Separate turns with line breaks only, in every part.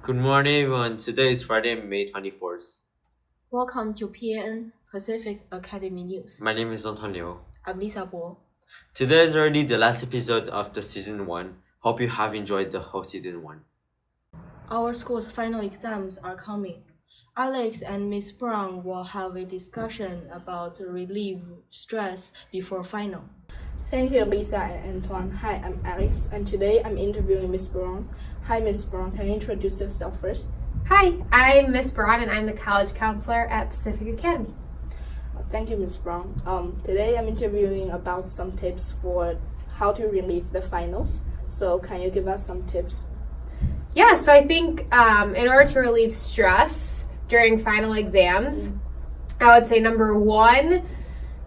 Good morning, everyone. Today is Friday, May 24th.
Welcome to PAN Pacific Academy News.
My name is Antonio.
I'm Lisa Bo.
Today is already the last episode of the season 1. Hope you have enjoyed the whole season 1.
Our school's final exams are coming. Alex and Miss Brown will have a discussion about relieve stress before final.
Thank you, Lisa and Antoine. Hi, I'm Alex, and today I'm interviewing Miss Brown. Hi, Miss Brown. Can you introduce yourself first?
Hi, I'm Miss Brown and I'm the college counselor at Pacific Academy.
Thank you, Miss Brown. Today I'm interviewing about some tips for how to relieve the finals. So can you give us some tips?
Yeah, so I think in order to relieve stress during final exams, I would say number one,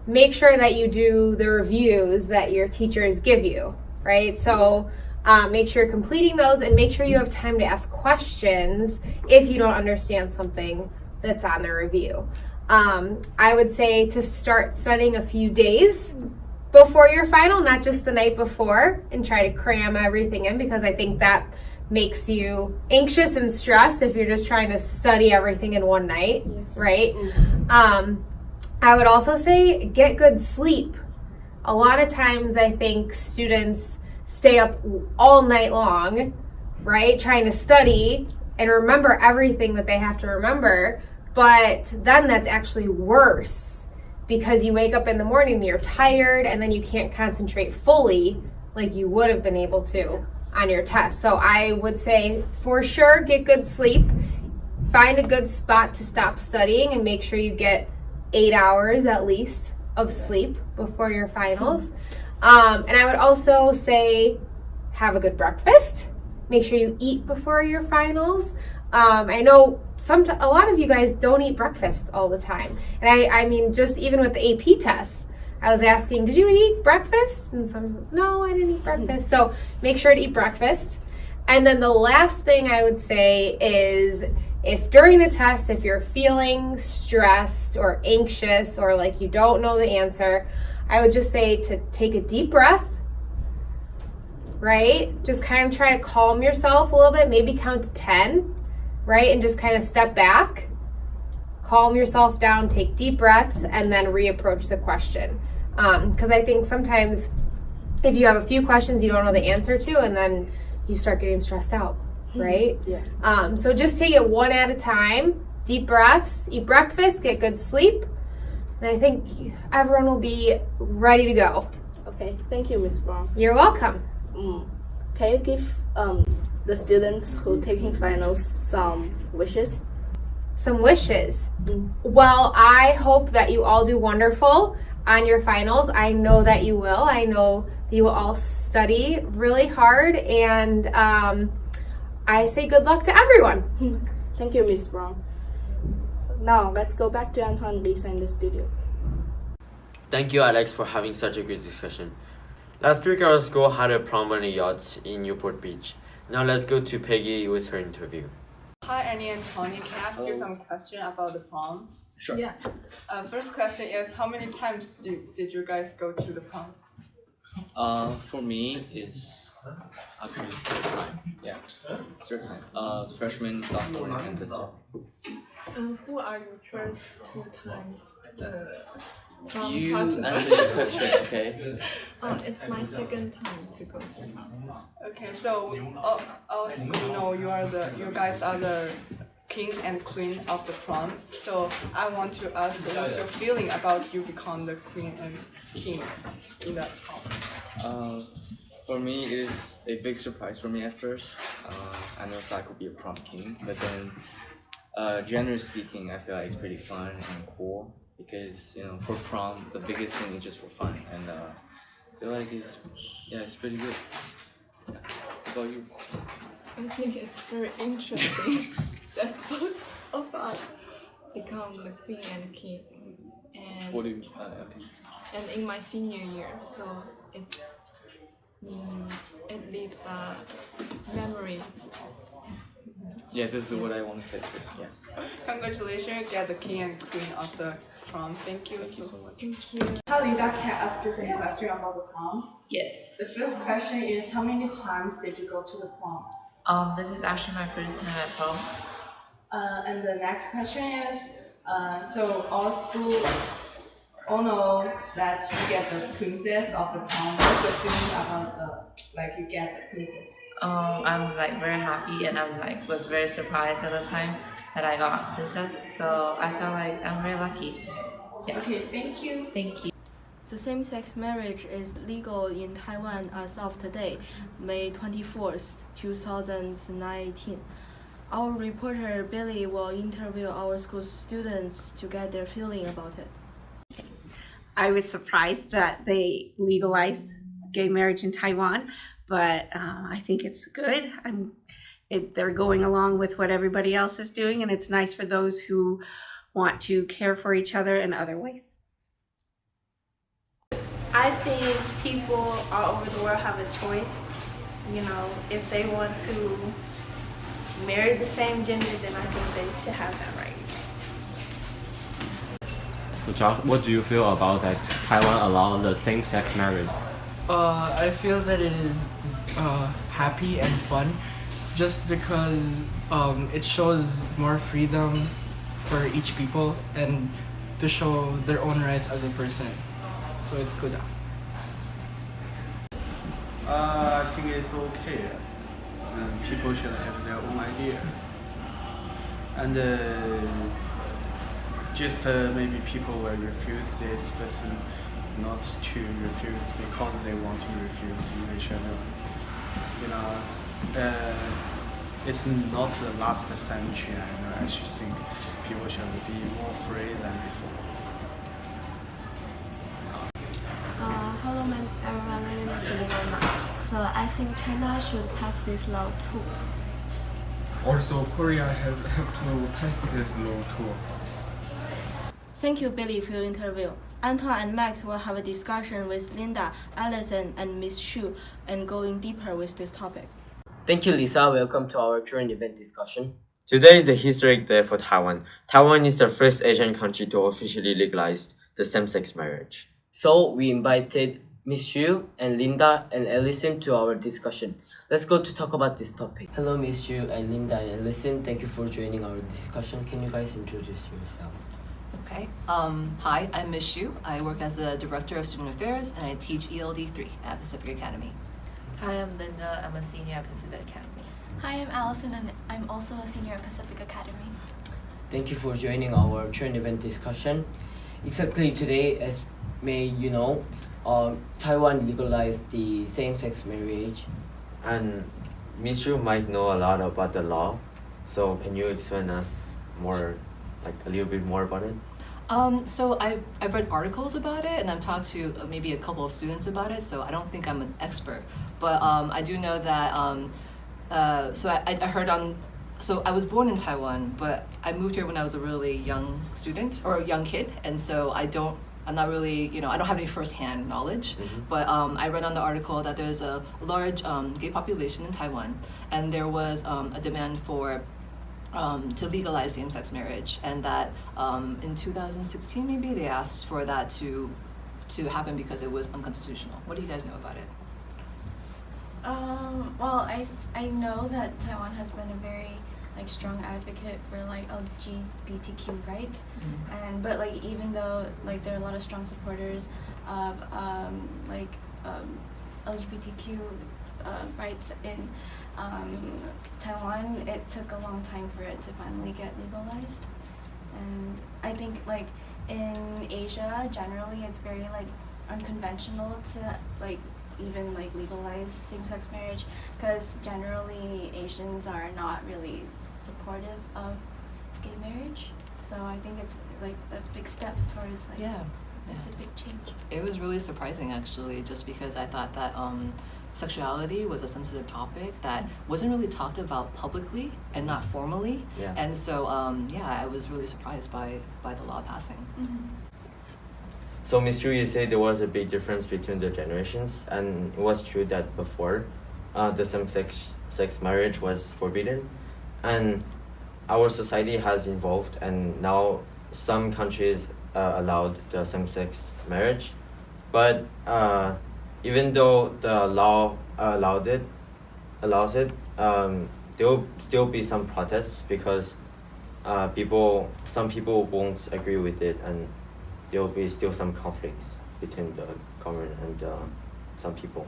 make sure that you do the reviews that your teachers give you, right? So make sure you're completing those and make sure you have time to ask questions if you don't understand something that's on the review. I would say to start studying a few days before your final, not just the night before, and try to cram everything in, because I think that makes you anxious and stressed if you're just trying to study everything in one night, yes. Right? I would also say get good sleep. A lot of times I think students stay up all night long, right, trying to study and remember everything that they have to remember, but then that's actually worse because you wake up in the morning and you're tired and then you can't concentrate fully like you would have been able to on your test. So I would say for sure get good sleep, find a good spot to stop studying and make sure you get 8 hours at least of sleep before your finals. And I would also say have a good breakfast. Make sure you eat before your finals. I know a lot of you guys don't eat breakfast all the time. And I mean, just even with the AP tests, I was asking, did you eat breakfast? And some, no, I didn't eat breakfast. So make sure to eat breakfast. And then the last thing I would say is if during the test, if you're feeling stressed or anxious or like you don't know the answer, I would just say to take a deep breath, right? Just kind of try to calm yourself a little bit, maybe count to 10, right? And just kind of step back, calm yourself down, take deep breaths, and then reapproach the question. Because I think sometimes if you have a few questions you don't know the answer to, and then you start getting stressed out, right?
Yeah.
So just take it one at a time, deep breaths, eat breakfast, get good sleep, and I think everyone will be ready to go.
Okay, thank you, Miss Brown.
You're welcome.
Can you give the students who are taking finals some wishes?
Some wishes. Well, I hope that you all do wonderful on your finals. I know that you will. I know that you will all study really hard, and I say good luck to everyone.
Thank you, Miss Brown. Now, let's go back to Antoine and Lisa in the studio.
Thank you, Alex, for having such a good discussion. Last week, our school had a prom on a yacht in Newport Beach. Now let's go to Peggy with her interview.
Hi, Annie and Tony. Can I ask you some question about the prom?
Sure.
Yeah.
First question is, how many times did you guys go to the prom?
For me, it's actually third time. Yeah, third time. Freshman, sophomore, and this year.
Who are your first 2 times prom
You
partner?
answer the question, okay?
It's my second time to go to prom.
Okay, so all school know you guys are the king and queen of the prom. So I want to ask, what's your feeling about you become the queen and king in that prom?
For me, it is a big surprise for me at first. I know I could be a prom king, but then, generally speaking, I feel like it's pretty fun and cool because for prom, the biggest thing is just for fun, and I feel like it's pretty good. Yeah. How about you?
I think it's very interesting that both of us become the queen and king.
What do you? Okay.
And in my senior year, so it's it leaves a memory.
Yeah, this is what I want to say too. Yeah.
Congratulations, you get the king and queen of the prom. Thank you.
Thank you so much.
Thank you.
Hi, Linda. Can I ask you some question about the prom?
Yes.
The first question is, how many times did you go to the prom?
This is actually my first time at prom.
And the next question is, so our school all know that you get the princess of the prom. What's the feeling about you get the princess?
I'm like very happy and I'm like was very surprised at the time that I got princess. So I felt like I'm very lucky. Yeah.
Okay, thank you.
Thank you.
The same-sex marriage is legal in Taiwan as of today, May 24th, 2019. Our reporter Billy will interview our school students to get their feeling about it.
I was surprised that they legalized gay marriage in Taiwan, but I think it's good. They're going along with what everybody else is doing, and it's nice for those who want to care for each other in other ways.
I think people all over the world have a choice. You know, if they want to marry the same gender, then I think they should have that right.
So Josh, what do you feel about that Taiwan allow the same-sex marriage?
I feel that it is happy and fun just because it shows more freedom for each people and to show their own rights as a person. So it's good.
I think it's okay. And people should have their own idea. And just maybe people will refuse this, but not to refuse because they want to refuse. They should, it's not the last century, and I should think people should be more free than before.
Hello, everyone. My name is Selena Ma. So I think China should pass this law too.
Also, Korea has to pass this law too.
Thank you, Billy, for your interview. Antoine and Max will have a discussion with Linda, Allison, and Miss Xu and going deeper with this topic.
Thank you, Lisa. Welcome to our current event discussion.
Today is a historic day for Taiwan. Taiwan is the first Asian country to officially legalize the same-sex marriage.
So we invited Miss Xu and Linda and Allison to our discussion. Let's go to talk about this topic. Hello, Miss Xu and Linda and Allison. Thank you for joining our discussion. Can you guys introduce yourself?
Okay. Hi, I'm Miss Xu. I work as the Director of Student Affairs and I teach ELD 3 at Pacific Academy.
Hi, I'm Linda. I'm a senior at Pacific Academy.
Hi, I'm Allison and I'm also a senior at Pacific Academy.
Thank you for joining our current event discussion. Exactly today, as you know, Taiwan legalized the same-sex marriage.
And Miss Yu might know a lot about the law, so can you explain us more, a little bit more about it?
So I've read articles about it and I've talked to maybe a couple of students about it, so I don't think I'm an expert. But I do know that, so I heard so I was born in Taiwan, but I moved here when I was a really young student, or a young kid, and so I'm not really, I don't have any first-hand knowledge, but I read on the article that there's a large gay population in Taiwan, and there was a demand for to legalize same-sex marriage, and that in 2016 maybe they asked for that to happen because it was unconstitutional. What do you guys know about it?
Well, I know that Taiwan has been a very strong advocate for LGBTQ rights, and but even though there are a lot of strong supporters of LGBTQ rights in Taiwan, it took a long time for it to finally get legalized. And I think in Asia generally it's very unconventional to even legalize same-sex marriage, because generally Asians are not really supportive of gay marriage. So I think it's a big step towards it's a big change.
It was really surprising actually, just because I thought that sexuality was a sensitive topic that wasn't really talked about publicly and not formally.
Yeah.
And so I was really surprised by the law passing.
So Ms. Chu, you say there was a big difference between the generations, and it was true that before the same-sex marriage was forbidden, and our society has evolved, and now some countries allowed the same-sex marriage, but even though the law allowed it, allows it, there will still be some protests because some people won't agree with it, and there will be still some conflicts between the government and some people.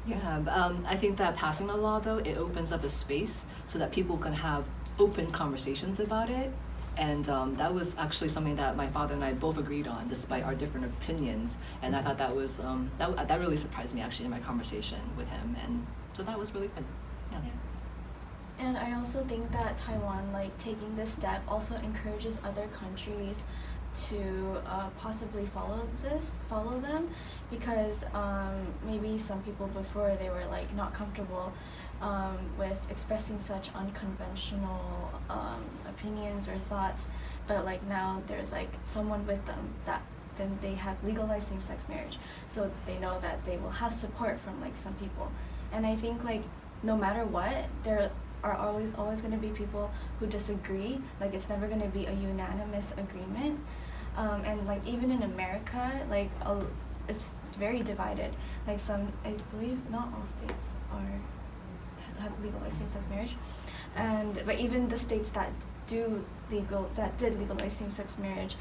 Yeah, I think that passing the law, though, it opens up a space so that people can have open conversations about it. And that was actually something that my father and I both agreed on, despite our different opinions. And I thought that was that really surprised me actually in my conversation with him, and so that was really good. Yeah.
And I also think that Taiwan, like taking this step, also encourages other countries to possibly follow them, because maybe some people before they were like not comfortable with expressing such unconventional opinions or thoughts, but like now there's like someone with them that then they have legalized same-sex marriage, so they know that they will have support from like some people. And I think like no matter what, there are always going to be people who disagree. Like it's never going to be a unanimous agreement. And like even in America, like it's very divided. Like some, I believe not all states have legalized same-sex marriage, but even the states that did legalize same-sex marriage,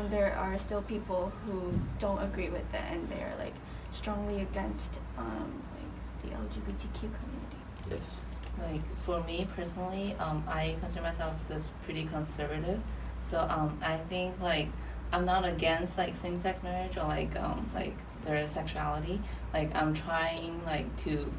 there are still people who don't agree with it, and they are like strongly against like the LGBTQ community.
Yes.
Like for me personally, I consider myself as pretty conservative, so I think like I'm not against like same-sex marriage or like their sexuality. Like I'm trying like to,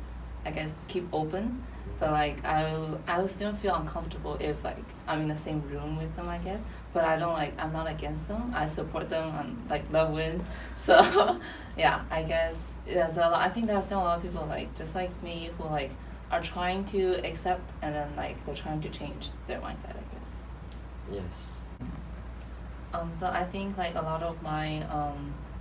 I guess, keep open, but like I will still feel uncomfortable if like I'm in the same room with them, I guess. But I'm not against them. I support them and like love wins. So yeah, I guess I think there are still a lot of people like just like me who like are trying to accept, and then like they're trying to change their mindset, I guess.
Yes.
So I think like a lot of my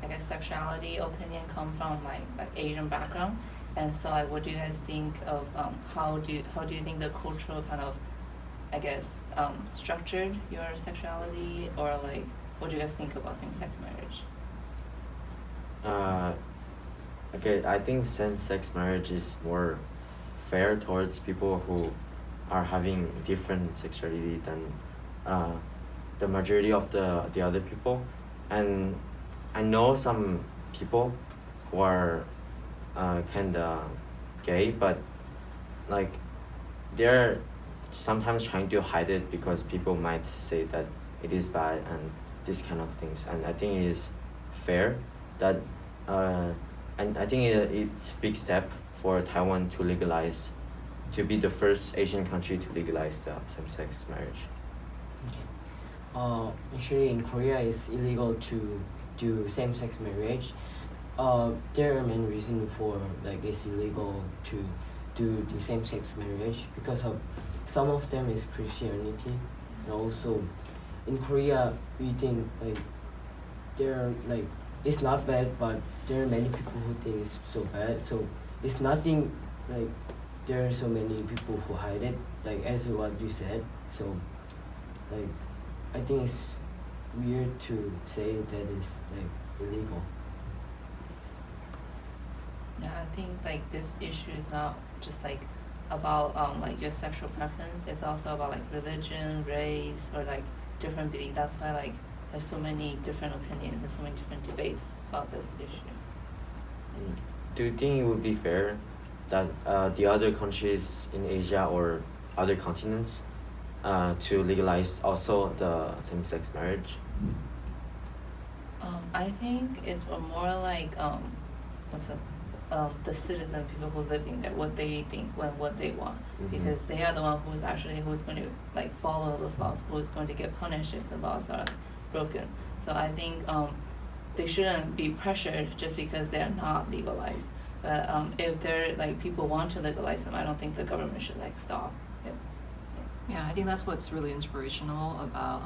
I guess sexuality opinion come from my like Asian background, and so like what do you guys think of how do you think the cultural kind of, I guess, structured your sexuality, or like what do you guys think about same-sex marriage?
Okay, I think same-sex marriage is more fair towards people who are having different sexuality than the majority of the other people. And I know some people who are kinda gay, but like they're sometimes trying to hide it because people might say that it is bad and these kind of things. And I think it is fair that and I think it's a big step for Taiwan to be the first Asian country to legalize the same-sex marriage.
Actually, in Korea, it's illegal to do same-sex marriage. There are many reasons for like it's illegal to do the same-sex marriage, because of some of them is Christianity, and also in Korea we think like it's not bad, but there are many people who think it's so bad. So it's nothing like there are so many people who hide it, like as what you said. So like I think it's weird to say that it's like illegal.
Yeah, I think like this issue is not just like about like your sexual preference. It's also about like religion, race, or like different beliefs. That's why like there's so many different opinions and so many different debates about this issue.
Do you think it would be fair that the other countries in Asia or other continents to legalize also the same-sex marriage?
I think it's more like the citizen, people who live in there, what they think, what they want, because they are the one who's going to like follow those laws, who's going to get punished if the laws are broken. So I think they shouldn't be pressured just because they are not legalized. But if they're like people want to legalize them, I don't think the government should like stop it.
Yeah, I think that's what's really inspirational about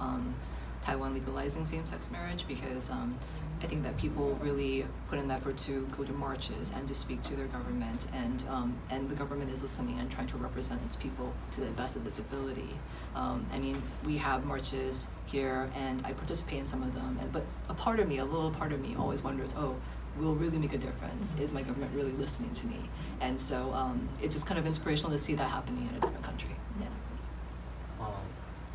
Taiwan legalizing same-sex marriage, because I think that people really put in the effort to go to marches and to speak to their government, and the government is listening and trying to represent its people to the best of its ability. I mean, we have marches here, and I participate in some of them, but a little part of me always wonders, oh, will really make a difference. Is my government really listening to me? And so it's just kind of inspirational to see that happening in a different country. Yeah.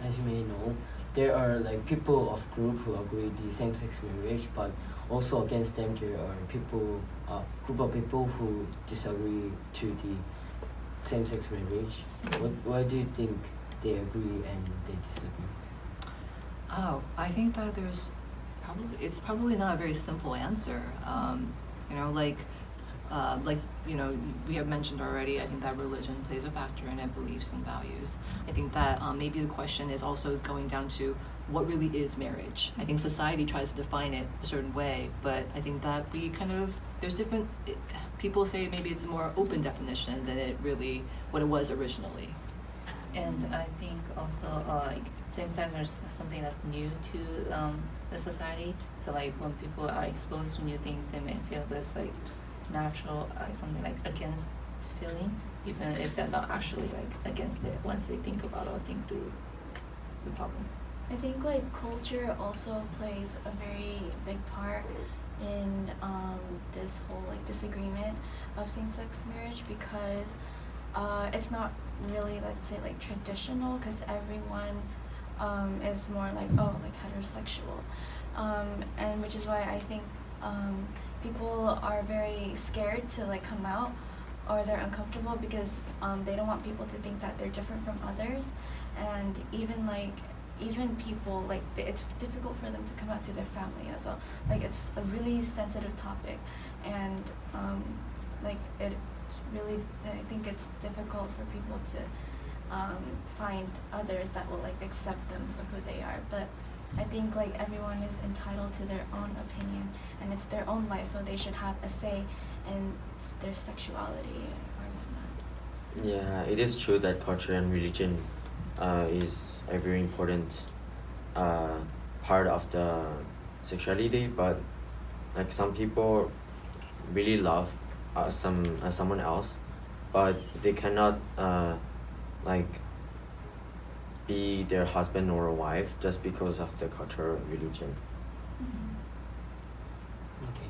As you may know, there are like people of group who agree the same-sex marriage, but also against them there are people, group of people who disagree to the same-sex marriage. Why do you think they agree and they disagree?
Oh, I think that it's probably not a very simple answer. You know, like we have mentioned already, I think that religion plays a factor in it, beliefs and values. I think that maybe the question is also going down to what really is marriage. I think society tries to define it a certain way, but I think that there's different, people say maybe it's a more open definition than what it was originally.
And I think also like same-sex marriage is something that's new to the society. So like when people are exposed to new things, they may feel this like natural, something like against feeling, even if they're not actually like against it once they think about or think through the problem.
I think like culture also plays a very big part in this whole like disagreement of same-sex marriage, because it's not really, let's say, like traditional, because everyone is more like heterosexual, and which is why I think people are very scared to like come out, or they're uncomfortable because they don't want people to think that they're different from others. And even people, like, it's difficult for them to come out to their family as well. Like, it's a really sensitive topic, and I think it's difficult for people to find others that will like accept them for who they are. But I think like everyone is entitled to their own opinion, and it's their own life, so they should have a say in their sexuality or whatnot.
Yeah, it is true that culture and religion is a very important part of the sexuality, but like some people really love someone else, but they cannot like be their husband or a wife just because of the culture or religion.
Okay.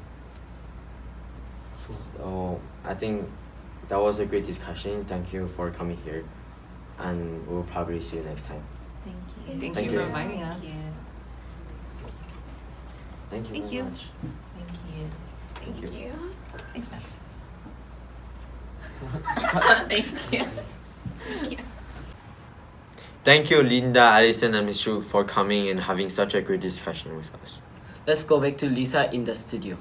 So I think that was a great discussion. Thank you for coming here, and we'll probably see you next time.
Thank you.
Thank you for inviting us.
Thank you.
Thank
very
you.
much.
Thank you.
Thank you.
Thanks, Max.
Thank you.
Thank you, Linda, Allison, and Ms. Chu for coming and having such a great discussion with us.
Let's go back to Lisa in the studio.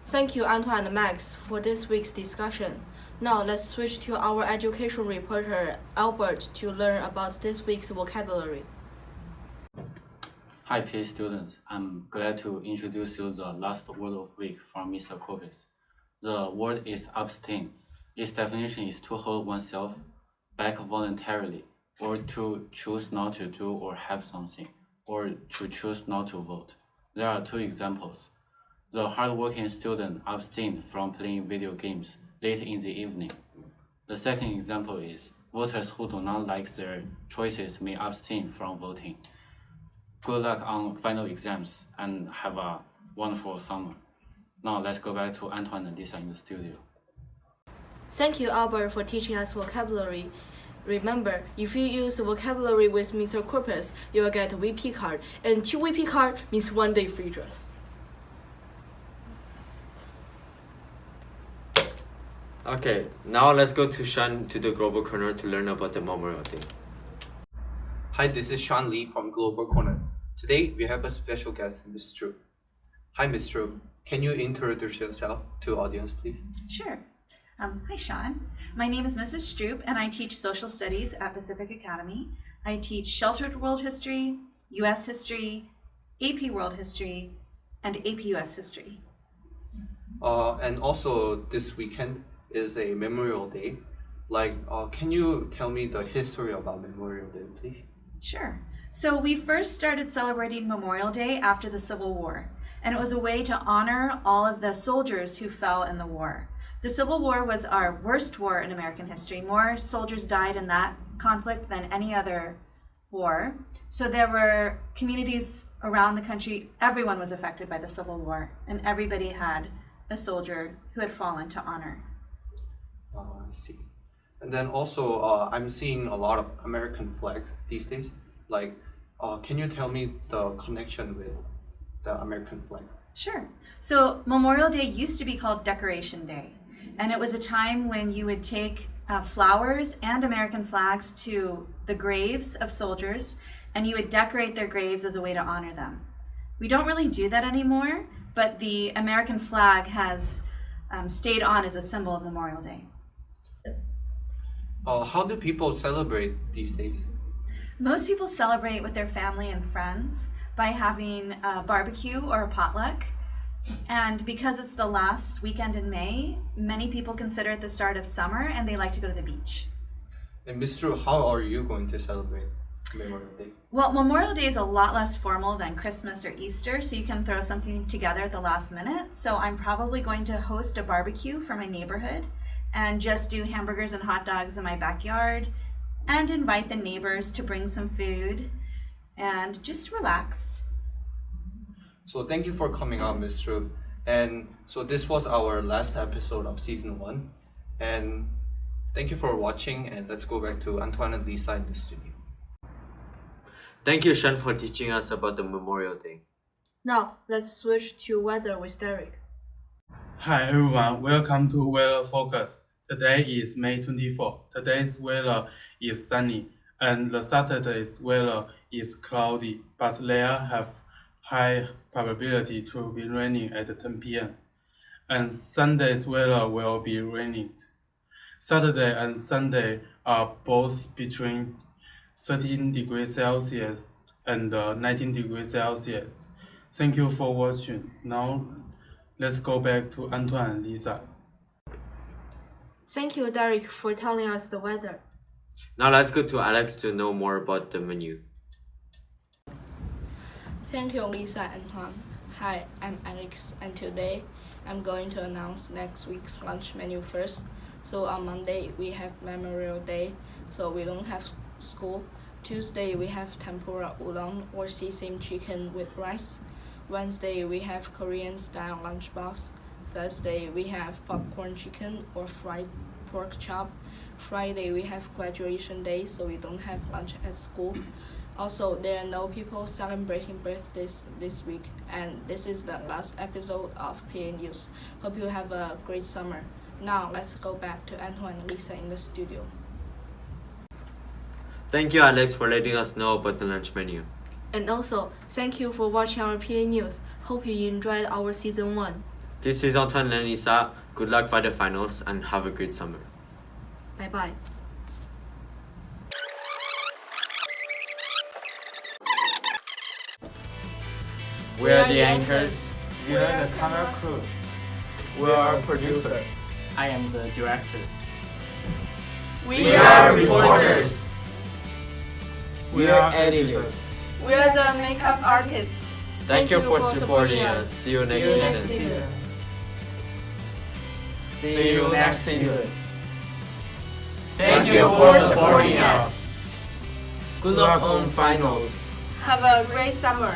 Thank you, Antoine and Max, for this week's discussion. Now let's switch to our education reporter, Albert, to learn about this week's vocabulary.
Hi, PA students. I'm glad to introduce you the last word of week from Mr. Corpus. The word is abstain. Its definition is to hold oneself back voluntarily, or to choose not to do or have something, or to choose not to vote. There are two examples. The hardworking student abstained from playing video games late in the evening. The second example is voters who do not like their choices may abstain from voting. Good luck on final exams and have a wonderful summer. Now let's go back to Antoine and Lisa in the studio.
Thank you, Albert, for teaching us vocabulary. Remember, if you use the vocabulary with Mr. Corpus, you will get a VP card, and 2 VP card means 1 day free dress.
Okay, now let's go to Sean to the Global Corner to learn about the Memorial Day.
Hi, this is Sean Lee from Global Corner. Today, we have a special guest, Ms. Zhu. Hi, Ms. Zhu. Can you introduce yourself to the audience, please?
Sure. Hi, Sean. My name is Mrs. Stroop, and I teach social studies at Pacific Academy. I teach Sheltered World History, U.S. History, AP World History, and AP U.S. History.
And also, this weekend is a Memorial Day. Can you tell me the history about Memorial Day, please?
Sure. So we first started celebrating Memorial Day after the Civil War, and it was a way to honor all of the soldiers who fell in the war. The Civil War was our worst war in American history. More soldiers died in that conflict than any other War. So there were communities around the country, everyone was affected by the Civil War, and everybody had a soldier who had fallen to honor.
Oh, I see. And then also, I'm seeing a lot of American flags these days. Like, can you tell me the connection with the American flag?
Sure. So Memorial Day used to be called Decoration Day, and it was a time when you would take flowers and American flags to the graves of soldiers, and you would decorate their graves as a way to honor them. We don't really do that anymore, but the American flag has stayed on as a symbol of Memorial Day.
How do people celebrate these days?
Most people celebrate with their family and friends by having a barbecue or a potluck. And because it's the last weekend in May, many people consider it the start of summer and they like to go to the beach.
And Ms. Drew, how are you going to celebrate Memorial Day?
Well, Memorial Day is a lot less formal than Christmas or Easter, so you can throw something together at the last minute. So I'm probably going to host a barbecue for my neighborhood and just do hamburgers and hot dogs in my backyard and invite the neighbors to bring some food and just relax.
So thank you for coming on, Ms. Drew. And so this was our last episode of season 1. And thank you for watching, and let's go back to Antoine and Lisa in the studio.
Thank you, Sean, for teaching us about the Memorial Day.
Now, let's switch to weather with Derek.
Hi everyone, welcome to Weather Focus. Today is May 24. Today's weather is sunny, and the Saturday's weather is cloudy, but there have high probability to be raining at 10 p.m. And Sunday's weather will be raining. Saturday and Sunday are both between 13 degrees Celsius and 19 degrees Celsius. Thank you for watching. Now, let's go back to Antoine and Lisa.
Thank you, Derek, for telling us the weather.
Now let's go to Alex to know more about the menu.
Thank you, Lisa and Juan. Hi, I'm Alex, and today I'm going to announce next week's lunch menu first. So on Monday, we have Memorial Day, so we don't have school. Tuesday, we have tempura udon or sesame chicken with rice. Wednesday, we have Korean-style lunchbox. Thursday, we have popcorn chicken or fried pork chop. Friday, we have graduation day, so we don't have lunch at school. Also, there are no people celebrating birthdays this week, and this is the last episode of PA News. Hope you have a great summer. Now, let's go back to Antoine and Lisa in the studio.
Thank you, Alex, for letting us know about the lunch menu.
And also, thank you for watching our PA News. Hope you enjoyed our season 1.
This is Antoine and Lisa. Good luck for the finals and have a great summer.
Bye-bye.
We are the anchors.
We are the camera crew.
We are producer.
I am the director.
We are reporters.
We are editors.
We are the makeup artists.
Thank you for supporting us. See you next season.
See you next season. Thank you for supporting us.
Good luck on finals.
Have a great summer.